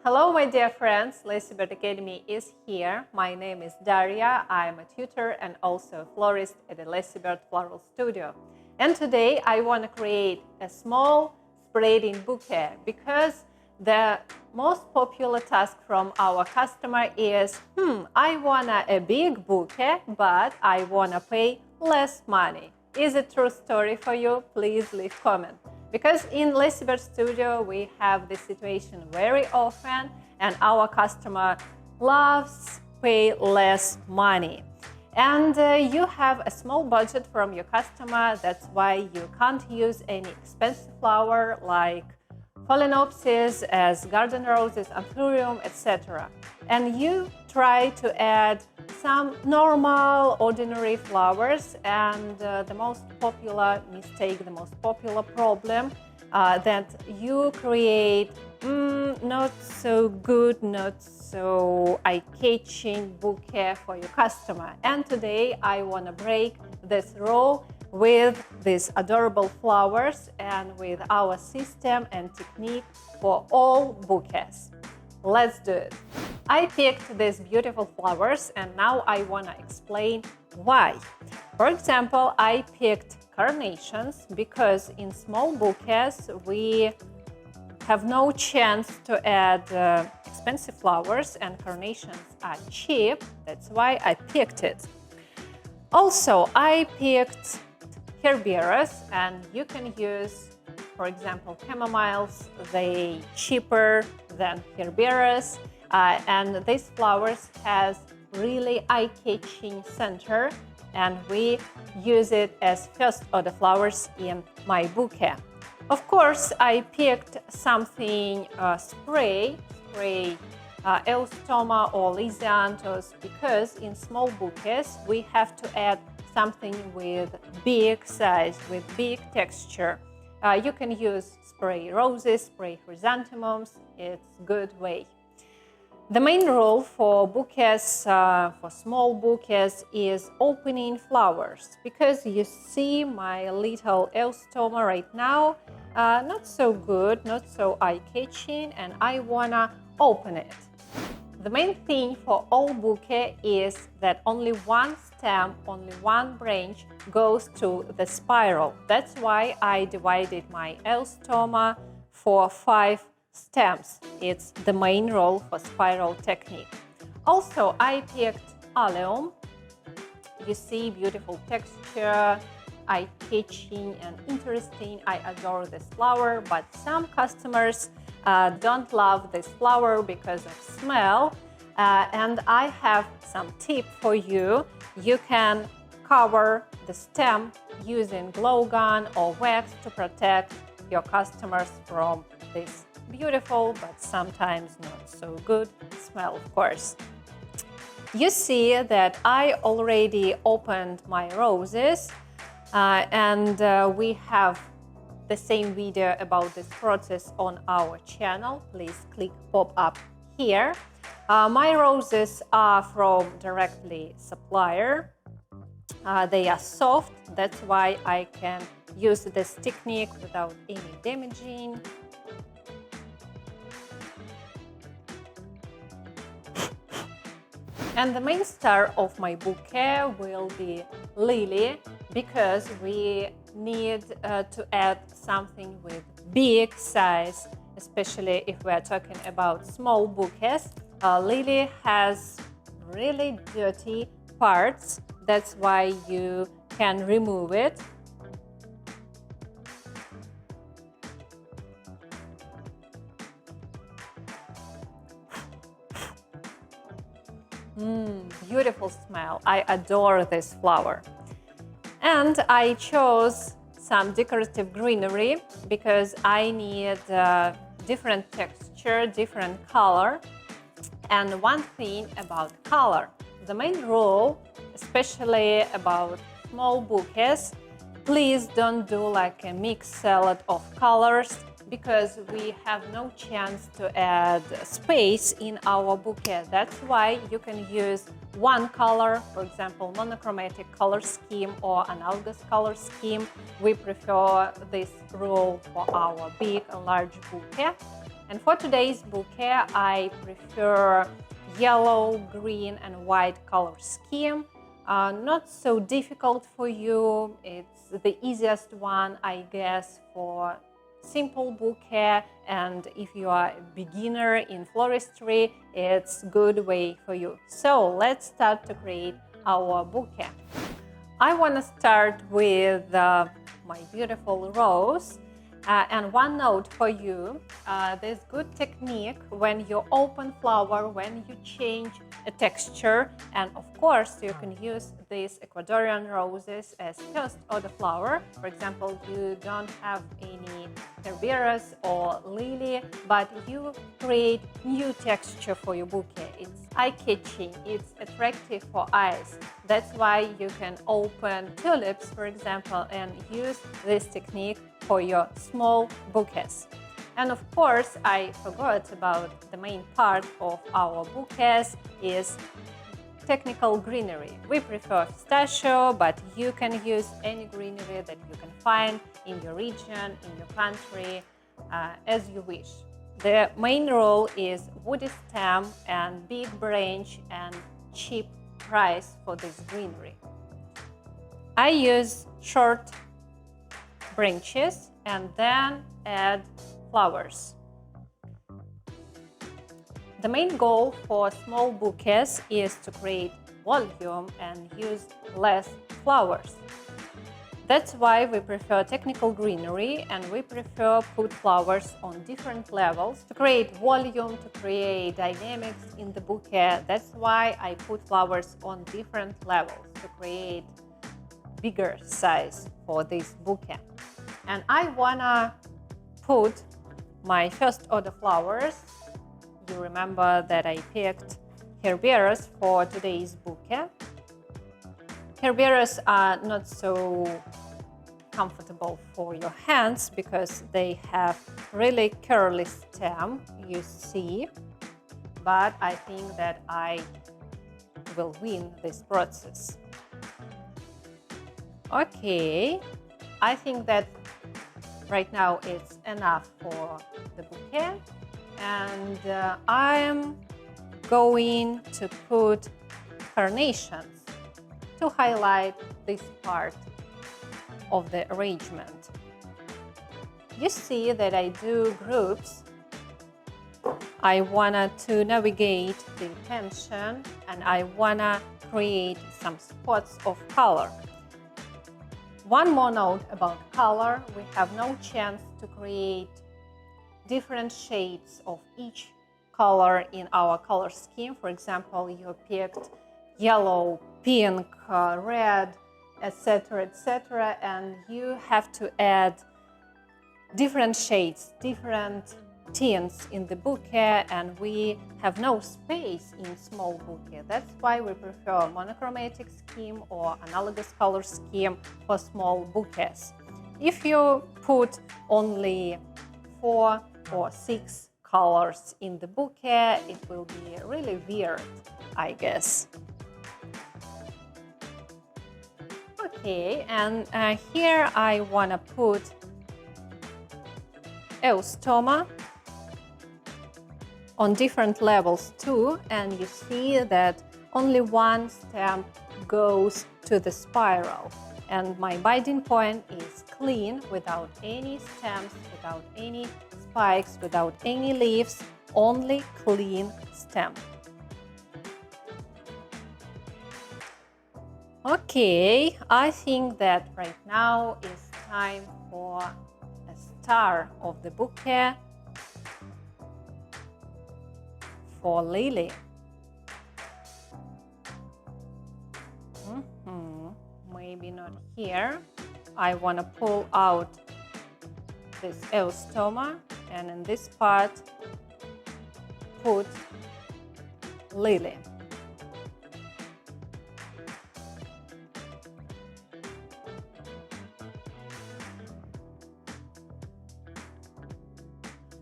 Hello, my dear friends. Lacy Bird Academy is here. My name is Daria. I'm a tutor and also a florist at the Lacy Bird Floral Studio. And today I want to create a small spreading bouquet because the most popular task from our customer is, I want a big bouquet, but I want to pay less money. Is it a true story for you? Please leave a comment. Because in Lacy Bird Studio, we have this situation very often, and our customer loves pay less money. And you have a small budget from your customer. That's why you can't use any expensive flower like phalaenopsis, as garden roses, anthurium, etc. And you try to add some normal, ordinary flowers, and the most popular mistake, the most popular problem that you create not so good, not so eye-catching bouquet for your customer. And today I want to break this rule with these adorable flowers and with our system and technique for all bouquets. Let's do it. I picked these beautiful flowers and now I want to explain why. For example, I picked carnations because in small bouquets we have no chance to add expensive flowers, and carnations are cheap. That's why I picked it. Also, I picked herbaceous, and you can use, for example, chamomiles. They cheaper than herbaceous, and these flowers has really eye-catching center, and we use it as first order flowers in my bouquet. Of course, I picked something spray Eustoma or Lysianthus, because in small bouquets we have to add something with big size, with big texture. You can use spray roses, spray chrysanthemums. It's a good way. The main rule for bouquets, for small bouquets, is opening flowers, because you see my little Eustoma right now, not so good, not so eye-catching, and I wanna open it. The main thing for all bouquet is that only one stem, only one branch goes to the spiral. That's why I divided my Eustoma for 5 stems. It's the main role for spiral technique. Also, I picked allium. You see beautiful texture, eye-catching and interesting. I adore this flower, but some customers don't love this flower because of smell. And I have some tip for you. You can cover the stem using glue gun or wax to protect your customers from this beautiful but sometimes not so good smell, of course. You see that I already opened my roses, and we have the same video about this process on our channel. Please click pop up here. My roses are from directly supplier. They are soft, that's why I can use this technique without any damaging. And the main star of my bouquet will be lily, because we need to add something with big size, especially if we are talking about small bouquets. Lily has really dirty parts, that's why you can remove it. Beautiful smell. I adore this flower. And I chose some decorative greenery because I need different texture, different color. And one thing about color, the main rule, especially about small bouquets, please don't do like a mixed salad of colors, because we have no chance to add space in our bouquet. That's why you can use one color, for example, monochromatic color scheme or analogous color scheme. We prefer this rule for our big and large bouquet. And for today's bouquet, I prefer yellow, green, and white color scheme. Not so difficult for you. It's the easiest one, I guess, for simple bouquet. And if you are a beginner in floristry, it's a good way for you. So let's start to create our bouquet. I want to start with my beautiful rose. And one note for you, there's good technique when you open flower, when you change a texture, and of course you can use these Ecuadorian roses as first order flower. For example, you don't have any herberas or lily, but you create new texture for your bouquet. It's eye-catching, it's attractive for eyes. That's why you can open tulips, for example, and use this technique for your small bouquets. And of course, I forgot about the main part of our bouquets is technical greenery. We prefer pistachio, but you can use any greenery that you can find in your region, in your country, as you wish. The main role is woody stem and big branch and cheap price for this greenery. I use short branches and then add flowers. The main goal for small bouquets is to create volume and use less flowers. That's why we prefer technical greenery, and we prefer put flowers on different levels to create volume, to create dynamics in the bouquet. That's why I put flowers on different levels to create bigger size for this bouquet. And I wanna put my first order flowers. You remember that I picked herberas for today's bouquet. Herberas are not so comfortable for your hands because they have really curly stem, you see. But I think that I will win this process. Okay, I think that right now it's enough for the bouquet, and I'm going to put carnations to highlight this part of the arrangement. You see that I do groups. I wanna to navigate the attention, and I wanna create some spots of color. One more note about color, we have no chance to create different shades of each color in our color scheme. For example, you picked yellow, pink, red, etc., and you have to add different shades, different tints in the bouquet, and we have no space in small bouquet. That's why we prefer monochromatic scheme or analogous color scheme for small bouquets. If you put only 4 or 6 colors in the bouquet, it will be really weird, I guess. Okay, and here I want to put eustoma on different levels too, and you see that only one stem goes to the spiral, and my binding point is clean, without any stems, without any spikes, without any leaves, only clean stem. Okay, I think that right now is time for a star of the bouquet, for lily. Maybe not here. I want to pull out this eustoma, and in this part put lily.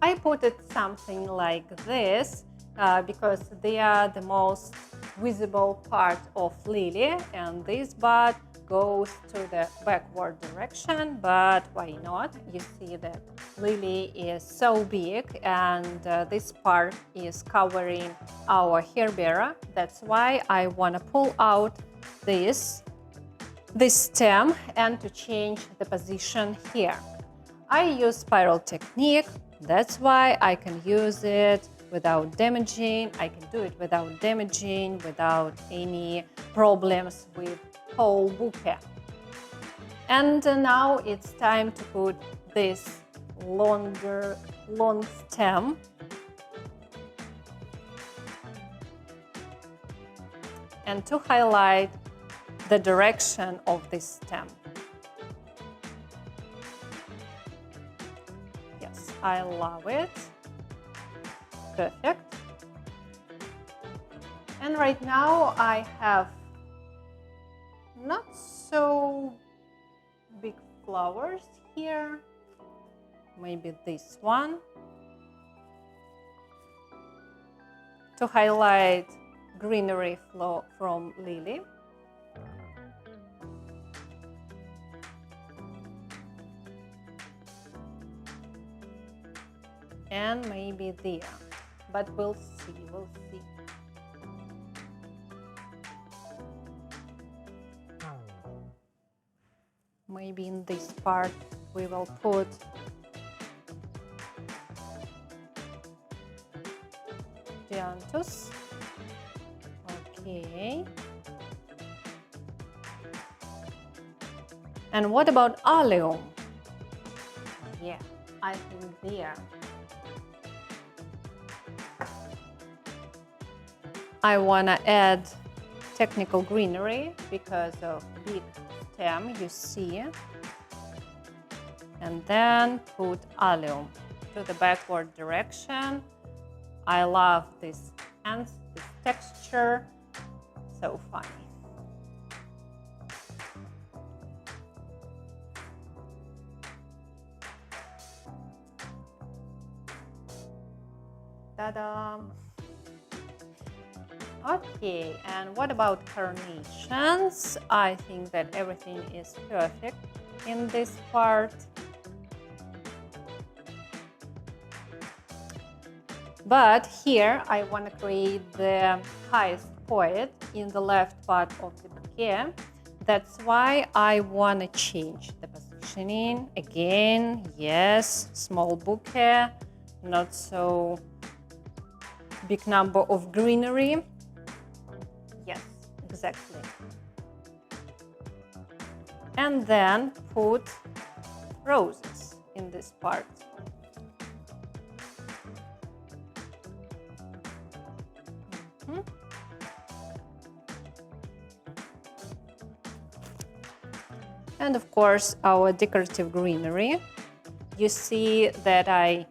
I put it something like this because they are the most visible part of lily, and this bud goes to the backward direction, but why not? You see that lily is so big, and this part is covering our hair bearer. That's why I want to pull out this stem and to change the position here. I use spiral technique. That's why I can use it without damaging. I can do it without damaging, without any problems with whole bouquet. And now it's time to put this long stem. And to highlight the direction of this stem. Yes, I love it. Perfect. And right now I have not so big flowers here. Maybe this one. To highlight greenery flow from lily. And maybe there. But we'll see. Maybe in this part we will put dianthus. Okay. And what about allium? Yeah, I think there. I want to add technical greenery because of big stem, you see. And then put allium to the backward direction. I love this texture, so funny. Ta-da! Okay, and what about carnations? I think that everything is perfect in this part. But here I want to create the highest point in the left part of the bouquet. That's why I want to change the positioning. Again, yes, small bouquet, not so big number of greenery. Yes, exactly. And then put roses in this part. And of course, our decorative greenery. You see that I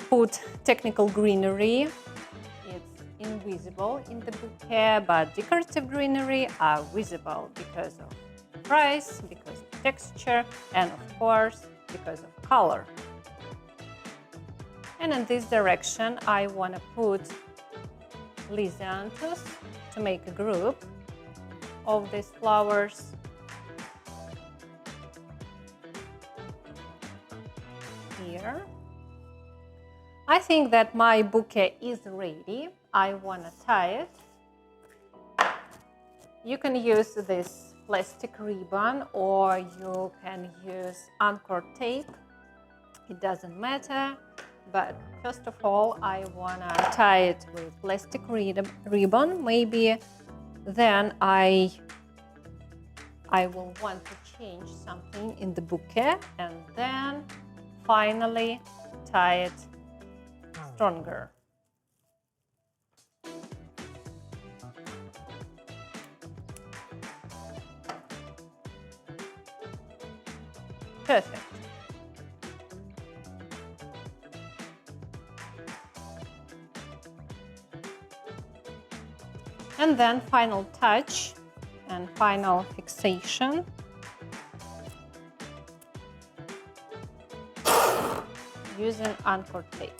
put technical greenery. It's invisible in the bouquet, but decorative greenery are visible because of price, because of texture, and of course, because of color. And in this direction, I want to put lisianthus to make a group of these flowers. Here. I think that my bouquet is ready. I want to tie it. You can use this plastic ribbon or you can use anchor tape. It doesn't matter. But first of all, I want to tie it with plastic ribbon. Maybe then I will want to change something in the bouquet and then finally tie it stronger. Perfect. And then final touch and final fixation. Using anchor tape.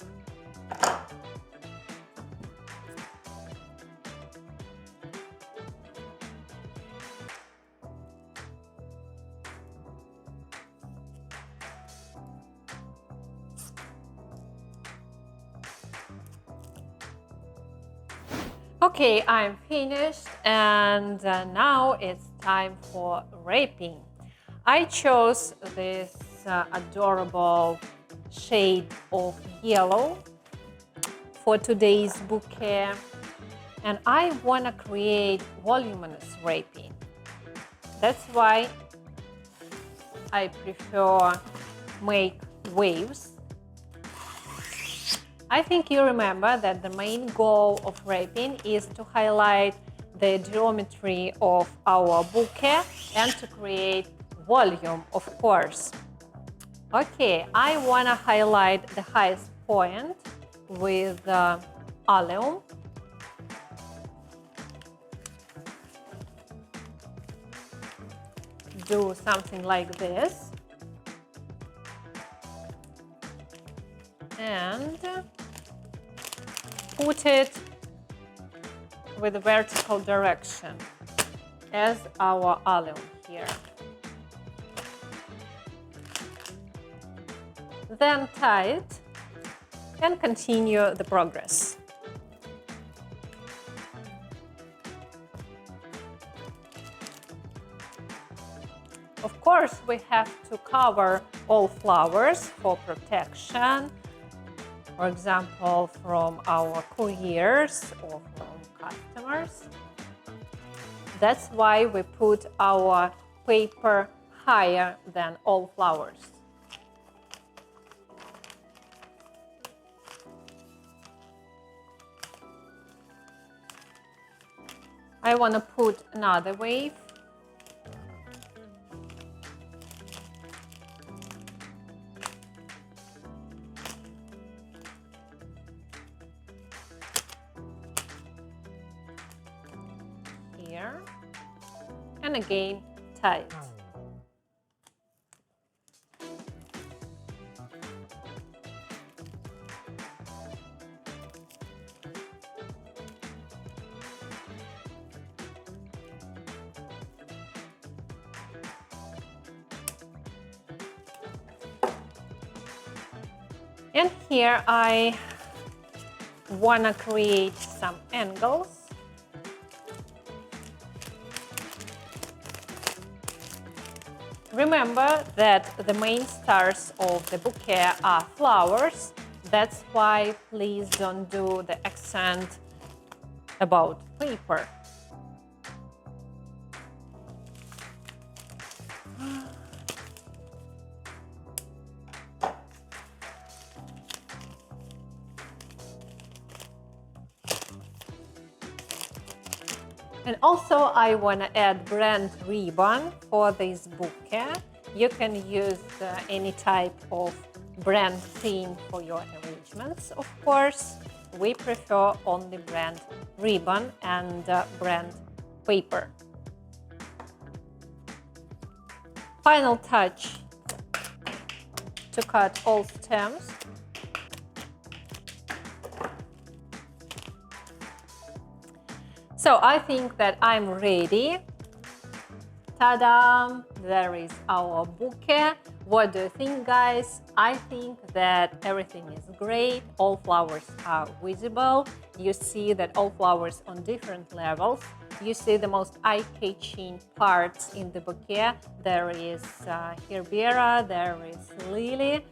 Okay, I'm finished, and now it's time for wrapping. I chose this adorable shade of yellow for today's bouquet, and I want to create voluminous wrapping. That's why I prefer make waves. I think you remember that the main goal of wrapping is to highlight the geometry of our bouquet and to create volume, of course. Okay, I want to highlight the highest point with allium. Do something like this. And put it with a vertical direction as our allium here. Then tie it and continue the progress. Of course, we have to cover all flowers for protection. For example, from our couriers or from customers. That's why we put our paper higher than all flowers. I want to put another wave. Here. And again, tie it. And here I want to create some angles. Remember that the main stars of the bouquet are flowers. That's why please don't do the accent about paper. And also I want to add brand ribbon for this bouquet. You can use any type of brand theme for your arrangements, of course. We prefer only brand ribbon and brand paper. Final touch to cut all stems. So I think that I'm ready. Ta-da! There is our bouquet. What do you think, guys? I think that everything is great. All flowers are visible. You see that all flowers on different levels. You see the most eye-catching parts in the bouquet. There is Herbera, there is Lily.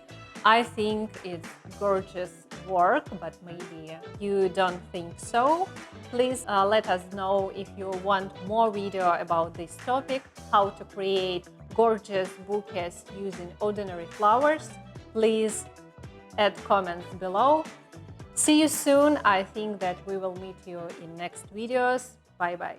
I think it's gorgeous work, but maybe you don't think so. Please let us know if you want more video about this topic, how to create gorgeous bouquets using ordinary flowers. Please add comments below. See you soon. I think that we will meet you in next videos. Bye bye.